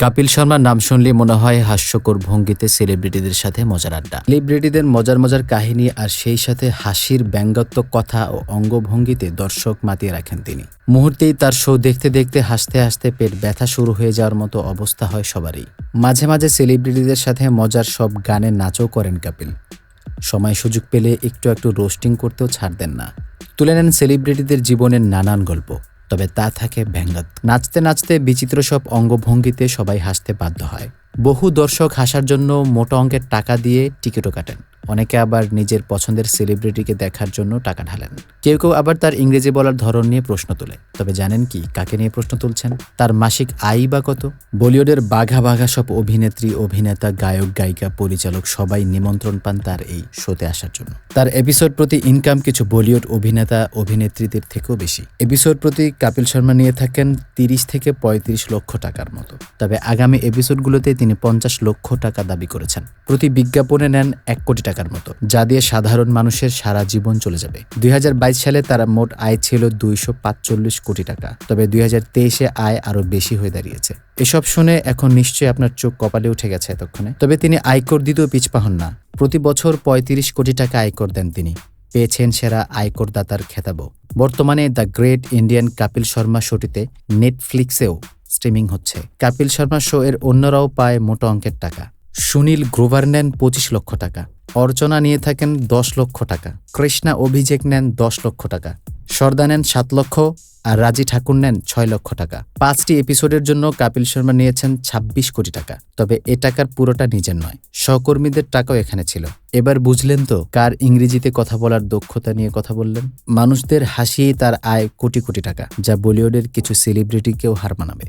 কপিল শর্মার নাম শুনলে মনে হয় হাস্যকর ভঙ্গিতে সেলিব্রিটিদের সাথে মজার আড্ডা। সেলিব্রিটিদের মজার মজার কাহিনী আর সেই সাথে হাসির ব্যঙ্গাত্মক কথা ও অঙ্গভঙ্গিতে দর্শক মাতিয়ে রাখেন তিনি। মুহূর্তেই তার শো দেখতে দেখতে হাসতে হাসতে পেট ব্যথা শুরু হয়ে যাওয়ার মতো অবস্থা হয় সবারই। মাঝে মাঝে সেলিব্রিটিদের সাথে মজার সব গানে নাচও করেন কপিল। সময় সুযোগ পেলে একটু একটু রোস্টিং করতেও ছাড় দেন না। তুলে নেন সেলিব্রিটিদের জীবনের নানান গল্প, তবে তা থাকে ব্যঙ্গাত্মক। নাচতে নাচতে বিচিত্র সব অঙ্গভঙ্গিতে সবাই হাসতে বাধ্য হয়। বহু দর্শক হাসার জন্য মোটা অঙ্কের টাকা দিয়ে টিকিটও কাটেন। অনেকে আবার নিজের পছন্দের সেলিব্রিটিকে দেখার জন্য টাকা ঢালেন। কেউ কেউ আবার তার ইংরেজি বলার ধরন নিয়ে প্রশ্ন তোলে। তবে জানেন কি কাকে নিয়ে প্রশ্ন তুলছেন? তার মাসিক আয় বা কত? বলিউডের বাঘা বাঘা সব অভিনেত্রী, অভিনেতা, গায়ক, গায়িকা, পরিচালক সবাই নিমন্ত্রণ পান তার এই শোতে আসার জন্য। তার এপিসোড প্রতি ইনকাম কিছু বলিউড অভিনেতা অভিনেত্রীদের থেকেও বেশি। এপিসোড প্রতি কপিল শর্মা নিয়ে থাকেন 30 থেকে 35 লক্ষ টাকার মতো। তবে আগামী এপিসোডগুলোতে তিনি 50 লক্ষ টাকা দাবি করেছেন। প্রতি বিজ্ঞাপনে নেন 1 কোটি টাকার মতো, যা দিয়ে সাধারণ মানুষের সারা জীবন চলে যাবে। 2022 সালে তারা মোট আয় ছিল 245 কোটি টাকা। তবে 2023-এ আয় আরো বেশি হয়ে দাঁড়িয়েছে। এসব শুনে এখন নিশ্চয়ই আপনার চোখ কপালে উঠে গেছে এতক্ষণে। তবে তিনি আয়কর দিতেও পিছপা হন না। প্রতি বছর 35 কোটি টাকা আয়কর দেন তিনি। পেয়েছেন সেরা আয়করদাতার খেতাবও। বর্তমানে the great Indian Kapil Sharma শোটিতে নেটফ্লিক্সেও স্ট্রিমিং হচ্ছে। কপিল শর্মা শো এর অন্যরাও পায় মোটা অঙ্কের টাকা। সুনীল গ্রোভার নেন 25 লক্ষ টাকা। অর্চনা নিয়ে থাকেন 10 লক্ষ টাকা। কৃষ্ণা অভিষেক নেন 10 লক্ষ টাকা। সর্দা নেন 7 লক্ষ আর রাজি ঠাকুর নেন 6 লক্ষ টাকা। 5টি এপিসোডের জন্য কপিল শর্মা নিয়েছেন 26 কোটি টাকা। তবে এ টাকার পুরোটা নিজের নয়, সহকর্মীদের টাকাও এখানে ছিল। এবার বুঝলেন তো কার ইংরেজিতে কথা বলার দক্ষতা নিয়ে কথা বললেন? মানুষদের হাসিয়েই তার আয় কোটি কোটি টাকা, যা বলিউডের কিছু সেলিব্রিটিকেও হার মানাবে।